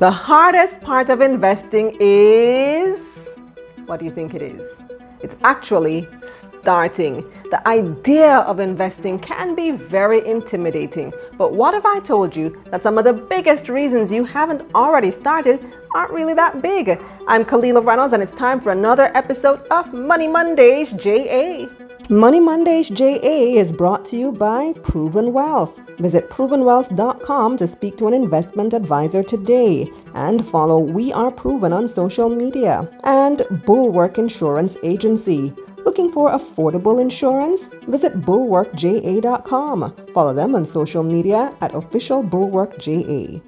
The hardest part of investing is, what do you think it is? It's actually starting. The idea of investing can be very intimidating. But what if I told you that some of the biggest reasons you haven't already started aren't really that big? I'm Kalila Reynolds, and it's time for another episode of Money Mondays JA. Money Mondays JA is brought to you by Proven Wealth. Visit provenwealth.com to speak to an investment advisor today and follow We Are Proven on social media. And Bulwark Insurance Agency. Looking for affordable insurance? Visit bulwarkja.com. Follow them on social media at official bulwarkja.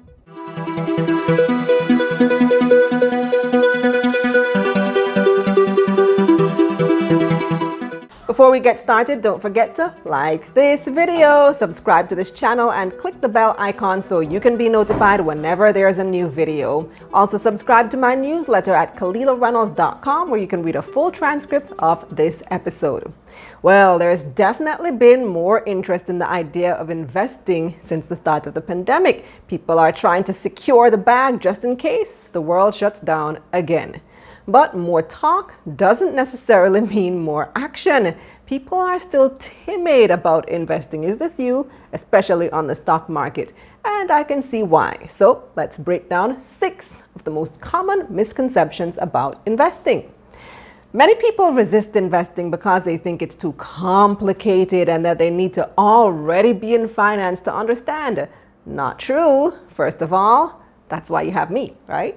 Before we get started, don't forget to like this video, subscribe to this channel, and click the bell icon so you can be notified whenever there's a new video. Also, subscribe to my newsletter at KalilaReynolds.com, where you can read a full transcript of this episode. Well, there's definitely been more interest in the idea of investing since the start of the pandemic. People are trying to secure the bag just in case the world shuts down again. But more talk doesn't necessarily mean more action. People are still timid about investing. Is this you? Especially on the stock market. And I can see why. So let's break down 6 of the most common misconceptions about investing. Many people resist investing because they think it's too complicated and that they need to already be in finance to understand. Not true. First of all, that's why you have me, right?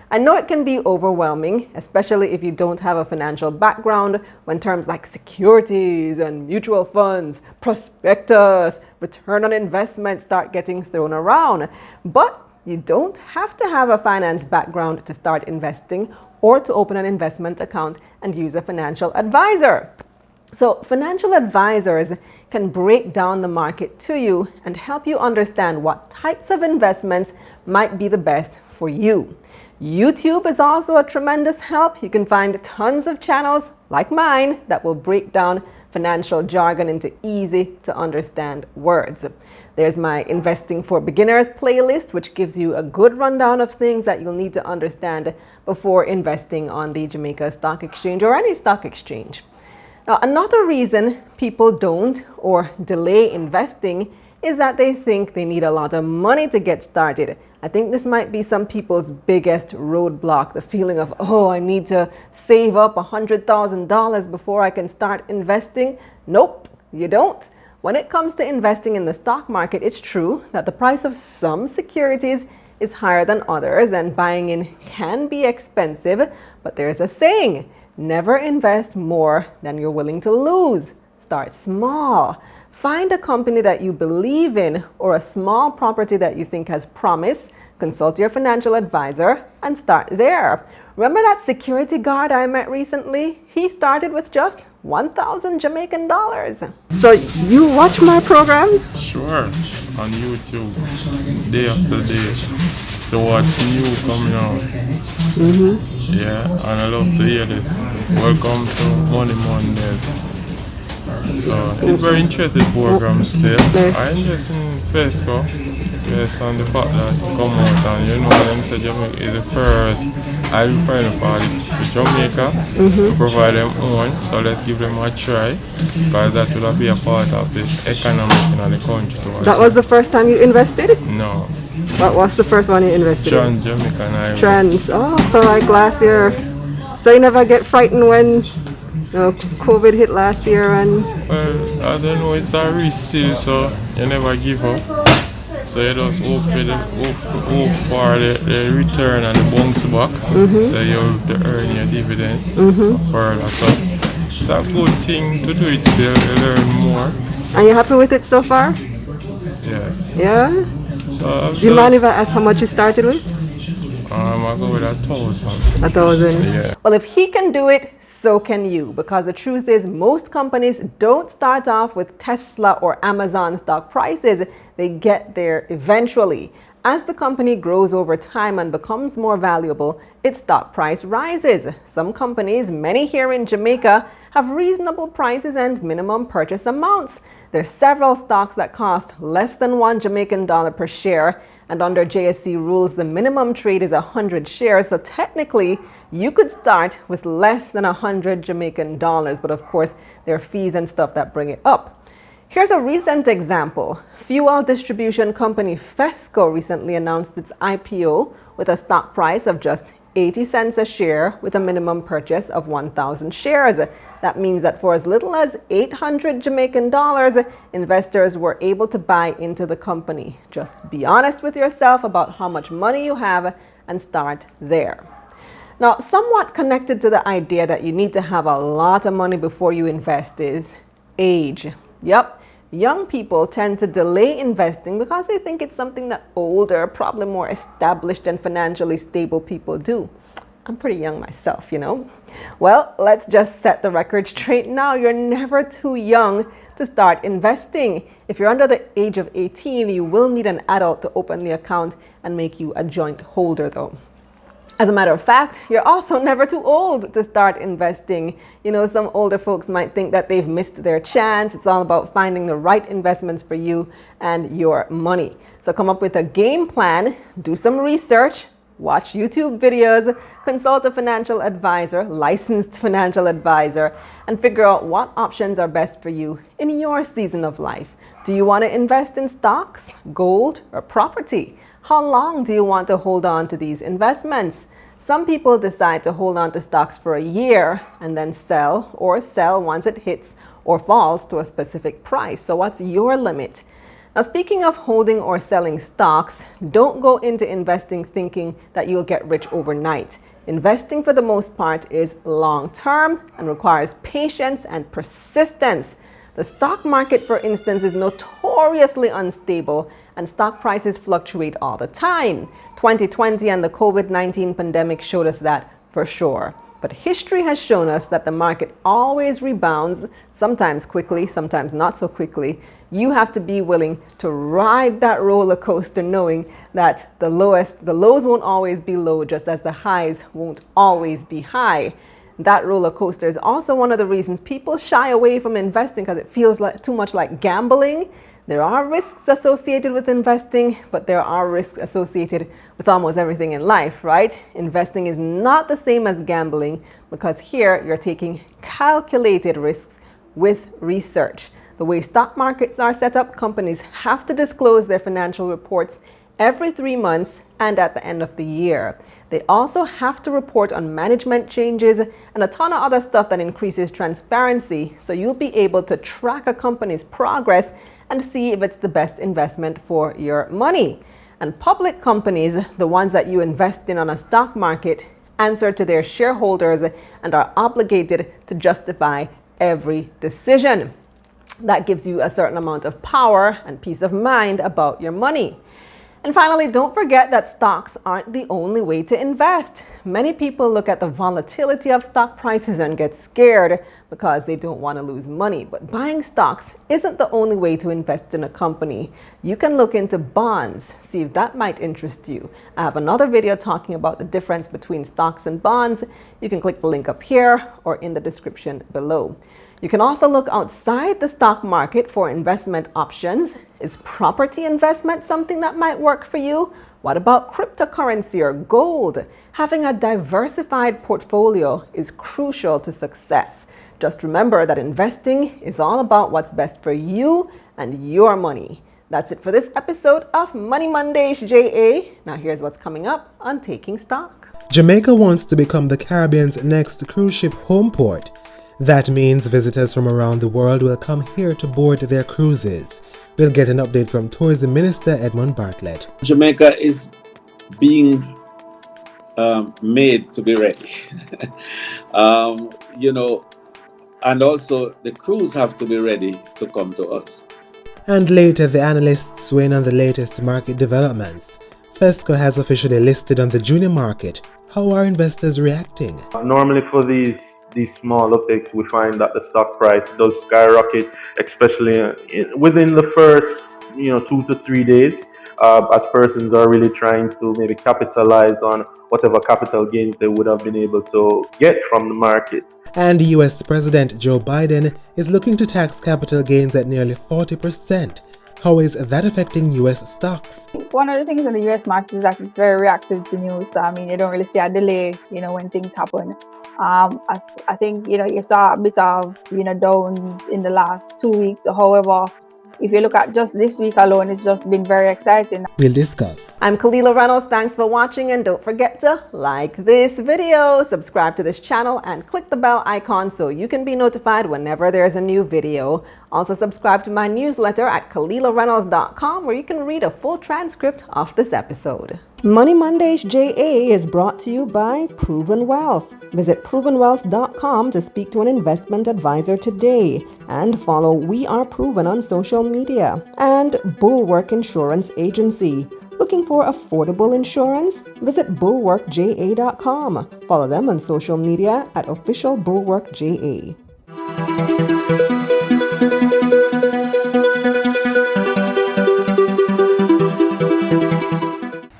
I know it can be overwhelming, especially if you don't have a financial background, when terms like securities and mutual funds, prospectus, return on investment start getting thrown around. But you don't have to have a finance background to start investing or to open an investment account and use a financial advisor. So financial advisors can break down the market to you and help you understand what types of investments might be the best for you. YouTube is also a tremendous help. You can find tons of channels like mine that will break down financial jargon into easy to understand words. There's my Investing for Beginners playlist, which gives you a good rundown of things that you'll need to understand before investing on the Jamaica Stock Exchange or any stock exchange. Now, another reason people don't or delay investing is that they think they need a lot of money to get started. I think this might be some people's biggest roadblock, the feeling of, oh, I need to save up $100,000 before I can start investing. Nope, you don't. When it comes to investing in the stock market, it's true that the price of some securities is higher than others and buying in can be expensive, but there's a saying, never invest more than you're willing to lose. Start small. Find a company that you believe in or a small property that you think has promise. Consult your financial advisor and start there. Remember that security guard I met recently? He started with just 1,000 Jamaican dollars. So you watch my programs? Sure, on YouTube, day after day. So what's new coming out? Yeah, and I love to hear this. Welcome to Money Mondays. So it's very interesting program still. I invest in Facebook based on the fact that it come out and you know them say Jamaica is the first island party for Jamaica to provide them own. So let's give them a try because that will be a part of the economic in the country too. That was the first time you invested? No. What was the first one you invested in? TRANSJAMAICAN. Trans. Oh, so like last year. So you never get frightened when COVID hit last year and... Well, I don't know, it's a risk still, so you never give up. So you just hope for the return and the bounce back. So you have to earn your dividend further. So it's a good thing to do it still, to learn more. Are you happy with it so far? Yes. Yeah? So Do you mind if I ask how much you started with? I go with 1,000. 1,000? Yeah. Well, if he can do it, so can you. Because the truth is, most companies don't start off with Tesla or Amazon stock prices. They get there eventually. As the company grows over time and becomes more valuable, its stock price rises. Some companies, many here in Jamaica, have reasonable prices and minimum purchase amounts. There's several stocks that cost less than $1 Jamaican per share, And under JSE rules, the minimum trade is 100 shares. So technically, you could start with less than 100 Jamaican dollars. But of course, there are fees and stuff that bring it up. Here's a recent example. Fuel distribution company Fesco recently announced its IPO with a stock price of just 80 cents a share with a minimum purchase of 1,000 shares. That means that for as little as 800 Jamaican dollars, investors were able to buy into the company. Just be honest with yourself about how much money you have and start there. Now, somewhat connected to the idea that you need to have a lot of money before you invest is age. Yep, young people tend to delay investing because they think it's something that older, probably more established and financially stable people do. I'm pretty young myself, you know. Well, let's just set the record straight now. You're never too young to start investing. If you're under the age of 18, you will need an adult to open the account and make you a joint holder though. As a matter of fact, you're also never too old to start investing. You know, some older folks might think that they've missed their chance. It's all about finding the right investments for you and your money. So come up with a game plan, do some research, watch YouTube videos, consult a financial advisor, licensed financial advisor, and figure out what options are best for you in your season of life. Do you want to invest in stocks, gold, or property? How long do you want to hold on to these investments? Some people decide to hold on to stocks for a year and then sell once it hits or falls to a specific price. So what's your limit? Now, speaking of holding or selling stocks, don't go into investing thinking that you'll get rich overnight. Investing for the most part is long-term and requires patience and persistence. The stock market, for instance, is notoriously unstable and stock prices fluctuate all the time. 2020 and the COVID-19 pandemic showed us that for sure. But history has shown us that the market always rebounds, sometimes quickly, sometimes not so quickly. You have to be willing to ride that roller coaster knowing that the lows won't always be low, just as the highs won't always be high. That roller coaster is also one of the reasons people shy away from investing because it feels like too much like gambling. There are risks associated with investing, but there are risks associated with almost everything in life, right? Investing is not the same as gambling because here you're taking calculated risks with research. The way stock markets are set up, companies have to disclose their financial reports every 3 months and at the end of the year. They also have to report on management changes and a ton of other stuff that increases transparency, so you'll be able to track a company's progress and see if it's the best investment for your money. And public companies, the ones that you invest in on a stock market, answer to their shareholders and are obligated to justify every decision. That gives you a certain amount of power and peace of mind about your money. And finally, don't forget that stocks aren't the only way to invest. Many people look at the volatility of stock prices and get scared because they don't want to lose money. But buying stocks isn't the only way to invest in a company. You can look into bonds, see if that might interest you. I have another video talking about the difference between stocks and bonds. You can click the link up here or in the description below. You can also look outside the stock market for investment options. Is property investment something that might work for you? What about cryptocurrency or gold? Having a diversified portfolio is crucial to success. Just remember that investing is all about what's best for you and your money. That's it for this episode of Money Mondays JA. Now here's what's coming up on Taking Stock. Jamaica wants to become the Caribbean's next cruise ship home port. That means visitors from around the world will come here to board their cruises. We'll get an update from Tourism Minister Edmund Bartlett. Jamaica is being made to be ready. And also the crews have to be ready to come to us. And later, the analysts weigh in on the latest market developments. Fesco has officially listed on the junior market. How are investors reacting? Normally for these small upticks, we find that the stock price does skyrocket, especially within the first 2 to 3 days, as persons are really trying to maybe capitalize on whatever capital gains they would have been able to get from the market. And US President Joe Biden is looking to tax capital gains at nearly 40%. how is that affecting US stocks? One of the things in the US market is that it's very reactive to news. So, I mean, you don't really see a delay, when things happen. I think, you saw a bit of, downs in the last 2 weeks. However, if you look at just this week alone, it's just been very exciting. We'll discuss. I'm Kalila Reynolds. Thanks for watching, and don't forget to like this video, subscribe to this channel, and click the bell icon so you can be notified whenever there's a new video. Also subscribe to my newsletter at KalilaReynolds.com, where you can read a full transcript of this episode. Money Mondays JA is brought to you by Proven Wealth. Visit provenwealth.com to speak to an investment advisor today, and follow We Are Proven on social media. And Bulwark Insurance Agency. Looking for affordable insurance? Visit bulwarkja.com. Follow them on social media at officialbulwarkja.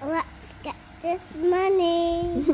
Let's get this money.